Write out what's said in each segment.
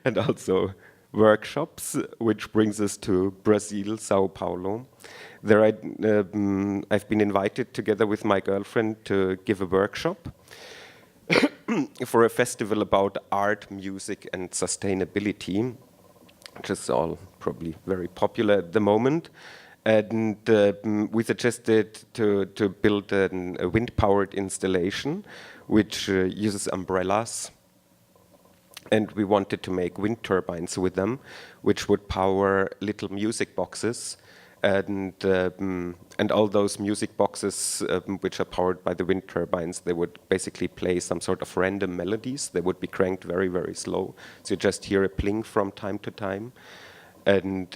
and also workshops, which brings us to Brazil, Sao Paulo. There I've been invited together with my girlfriend to give a workshop for a festival about art, music, and sustainability, which is all probably very popular at the moment. And we suggested to build a wind-powered installation which uses umbrellas. And we wanted to make wind turbines with them, which would power little music boxes. And all those music boxes, which are powered by the wind turbines, they would basically play some sort of random melodies. They would be cranked very, very slow. So you just hear a pling from time to time. And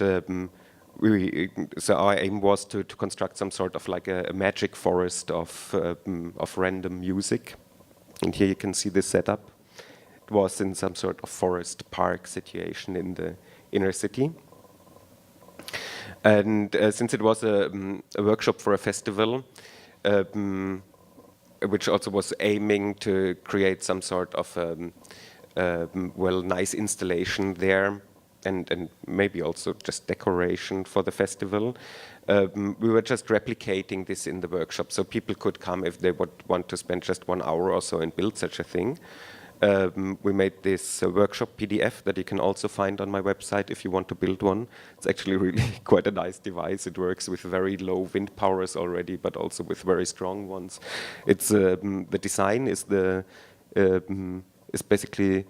so our aim was to construct some sort of like a magic forest of random music. And here you can see the setup. It was in some sort of forest park situation in the inner city. And since it was a workshop for a festival, which also was aiming to create some sort of nice installation there, and maybe also just decoration for the festival, we were just replicating this in the workshop. So people could come if they would want to spend just 1 hour or so and build such a thing. We made this workshop PDF that you can also find on my website if you want to build one. It's actually really quite a nice device. It works with very low wind powers already, but also with very strong ones. It's the design is basically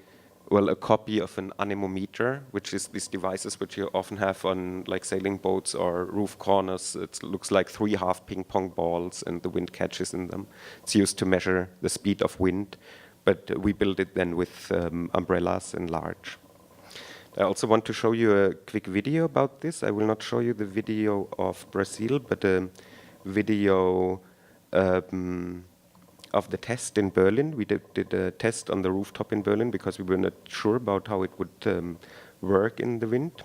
a copy of an anemometer, which is these devices which you often have on like sailing boats or roof corners. It looks like 3 half ping pong balls, and the wind catches in them. It's used to measure the speed of wind. But we built it then with umbrellas and large. I also want to show you a quick video about this. I will not show you the video of Brazil, but a video of the test in Berlin. We did a test on the rooftop in Berlin because we were not sure about how it would work in the wind.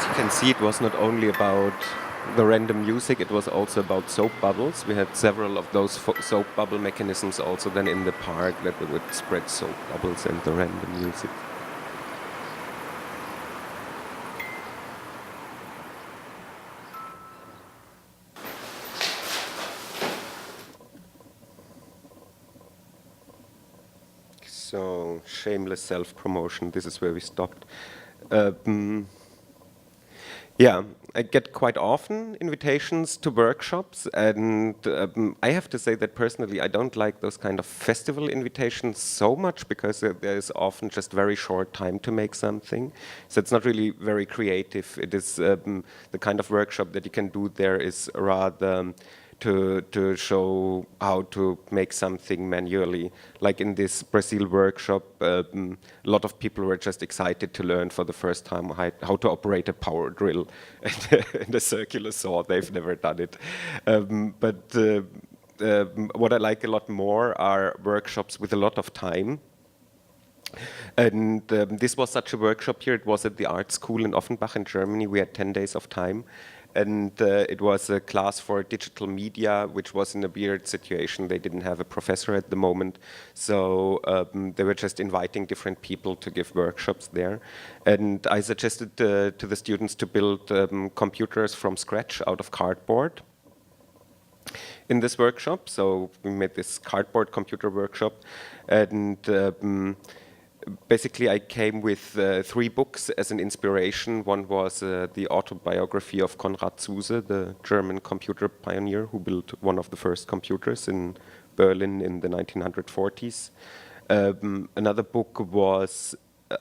You can see it was not only about the random music, it was also about soap bubbles. We had several of those soap bubble mechanisms also then in the park that would spread soap bubbles and the random music. So, shameless self-promotion, this is where we stopped. Yeah, I get quite often invitations to workshops, and I have to say that personally I don't like those kind of festival invitations so much because there is often just very short time to make something. So it's not really very creative. It is the kind of workshop that you can do there is rather to show how to make something manually. Like in this Brazil workshop, a lot of people were just excited to learn for the first time how to operate a power drill and a circular saw. They've never done it. What I like a lot more are workshops with a lot of time. And this was such a workshop here. It was at the art school in Offenbach in Germany. We had 10 days of time. And it was a class for digital media, which was in a weird situation. They didn't have a professor at the moment, so they were just inviting different people to give workshops there. And I suggested to the students to build computers from scratch out of cardboard in this workshop. So we made this cardboard computer workshop, and basically I came with 3 books as an inspiration. One was the autobiography of Konrad Zuse, the German computer pioneer who built one of the first computers in Berlin in the 1940s. Another book was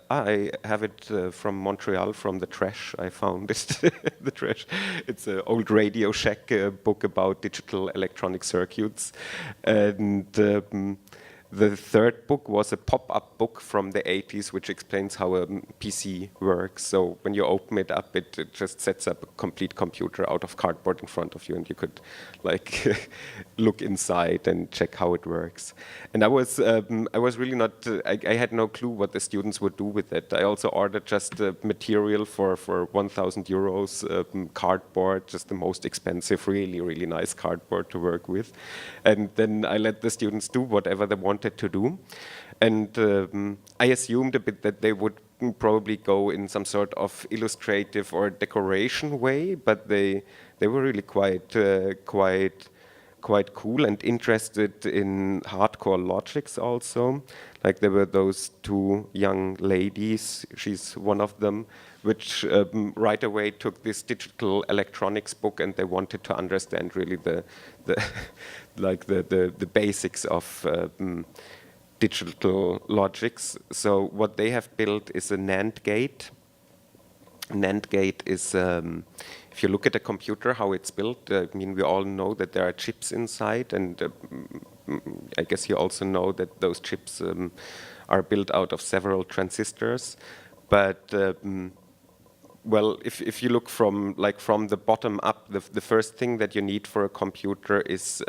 I have it from Montreal, from the trash. I found it, the trash. It's an old Radio Shack book about digital electronic circuits. And the third book was a pop-up book from the 80s, which explains how a PC works. So when you open it up, it just sets up a complete computer out of cardboard in front of you, and you could like look inside and check how it works. And I was really not. I had no clue what the students would do with it. I also ordered just material for 1,000 euros, cardboard, just the most expensive, really nice cardboard to work with, and then I let the students do whatever they wanted to do. And I assumed a bit that they would probably go in some sort of illustrative or decoration way, but they were really quite cool and interested in hardcore logics also. Like there were those 2 young ladies, she's one of them, which right away took this digital electronics book, and they wanted to understand really the the basics of digital logics. So what they have built is a NAND gate. NAND gate is, if you look at a computer, how it's built, I mean, we all know that there are chips inside, and I guess you also know that those chips are built out of several transistors. But well, if you look from the bottom up, the first thing that you need for a computer is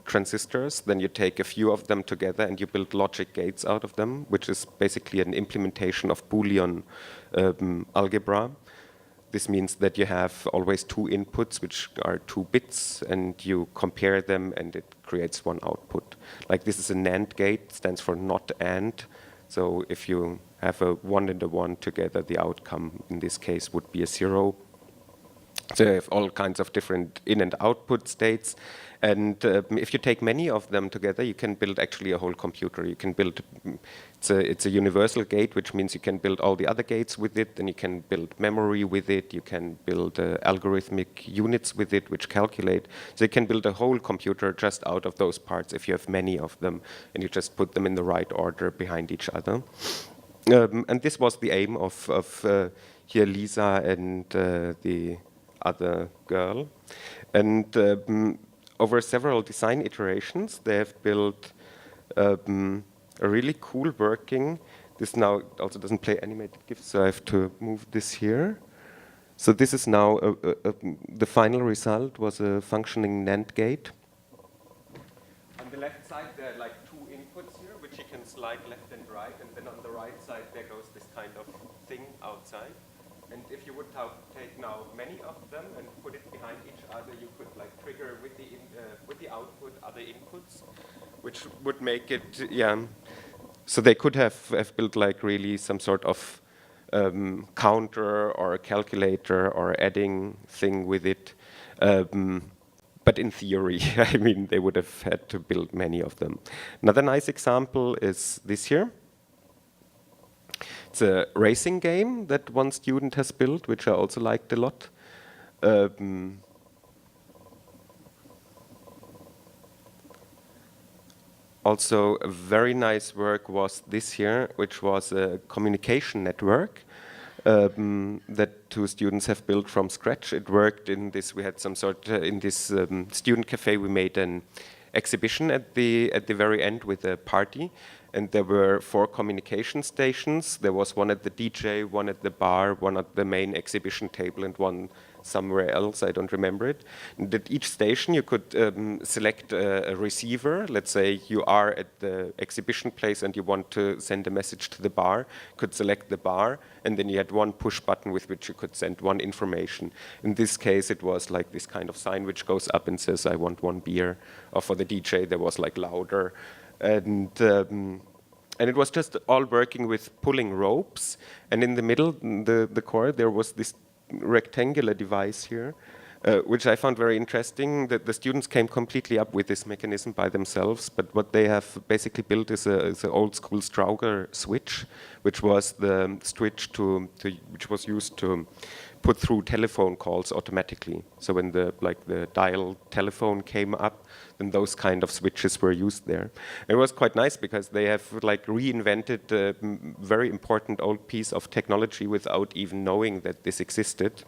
transistors. Then you take a few of them together and you build logic gates out of them, which is basically an implementation of Boolean algebra. This means that you have always 2 inputs, which are 2 bits, and you compare them, and it creates 1 output. Like this is a NAND gate, stands for not AND. So if you have a 1 and a 1 together, the outcome in this case would be a 0. So you have all kinds of different in and output states. And if you take many of them together, you can build actually a whole computer. You can build, it's a universal gate, which means you can build all the other gates with it, and you can build memory with it, you can build algorithmic units with it, which calculate. So you can build a whole computer just out of those parts if you have many of them, and you just put them in the right order behind each other. And this was the aim of here Lisa and the other girl. And over several design iterations, they have built a really cool working. This now also doesn't play animated GIFs, so I have to move this here. So this is now, the final result was a functioning NAND gate. On the left side, there are like 2 inputs here, which you can slide left and right, and then on the right side, there goes this kind of thing outside. And if you would take now many of them and put it behind each other, you could like trigger with the output other inputs, which would make it, yeah. So they could have built like really some sort of counter or a calculator or adding thing with it. But in theory, I mean, they would have had to build many of them. Another nice example is this here. It's a racing game that one student has built, which I also liked a lot. Also, a very nice work was this here, which was a communication network that 2 students have built from scratch. It worked in this, we had some sort, in this student cafe, we made an exhibition at the very end with a party. And there were 4 communication stations. There was one at the DJ, one at the bar, one at the main exhibition table, and one somewhere else, I don't remember it. And at each station you could select a receiver. Let's say you are at the exhibition place and you want to send a message to the bar, could select the bar, and then you had one push button with which you could send one information. In this case it was like this kind of sign which goes up and says, I want one beer. Or for the DJ there was like louder. And it was just all working with pulling ropes. And in the middle, the core, there was this rectangular device here, which I found very interesting. That the students came completely up with this mechanism by themselves. But what they have basically built is an old school Strauger switch, which was the switch which was used to put through telephone calls automatically. So when the dial telephone came up, then those kind of switches were used there. And it was quite nice because they have like reinvented a very important old piece of technology without even knowing that this existed,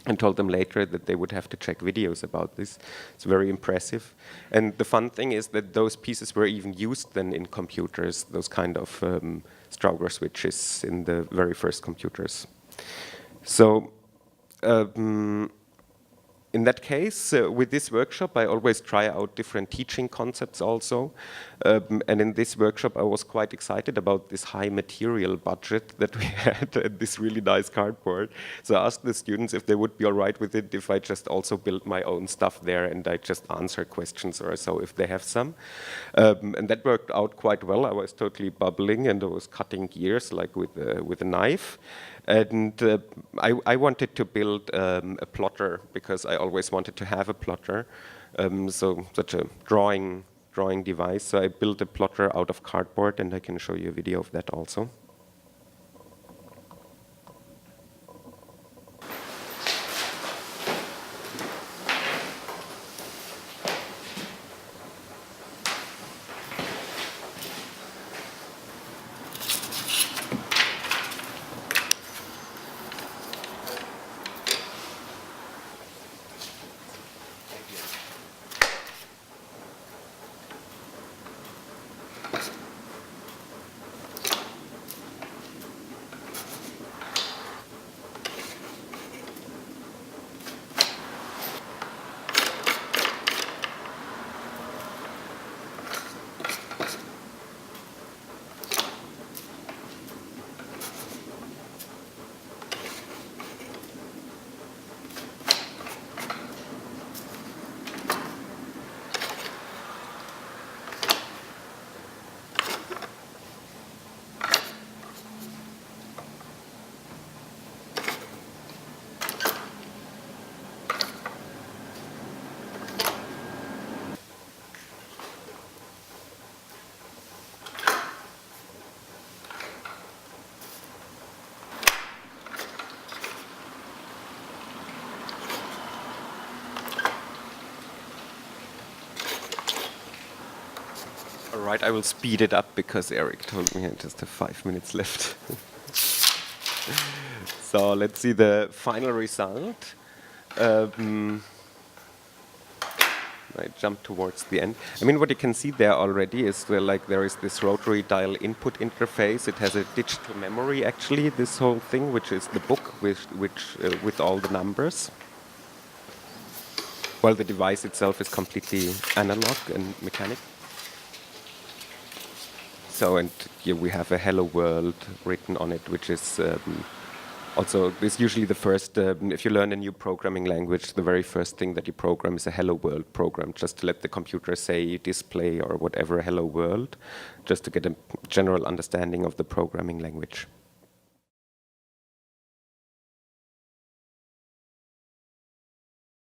and told them later that they would have to check videos about this. It's very impressive. And the fun thing is that those pieces were even used then in computers, those kind of Strauger switches in the very first computers. So in that case, with this workshop, I always try out different teaching concepts also. And in this workshop, I was quite excited about this high material budget that we had and this really nice cardboard. So I asked the students if they would be all right with it if I just also build my own stuff there and I just answer questions or so if they have some. And that worked out quite well. I was totally bubbling and I was cutting gears like with a knife. And I wanted to build a plotter because I always wanted to have a plotter, so such a drawing device. So I built a plotter out of cardboard, and I can show you a video of that also. All right, I will speed it up because Eric told me I just have 5 minutes left. So let's see the final result. I jump towards the end. I mean, what you can see there already is there is this rotary dial input interface. It has a digital memory, actually, this whole thing, which is the book with all the numbers. While the device itself is completely analog and mechanic. So, and here we have a hello world written on it, which is also, it's usually the first, if you learn a new programming language, the very first thing that you program is a hello world program, just to let the computer say display or whatever hello world, just to get a general understanding of the programming language.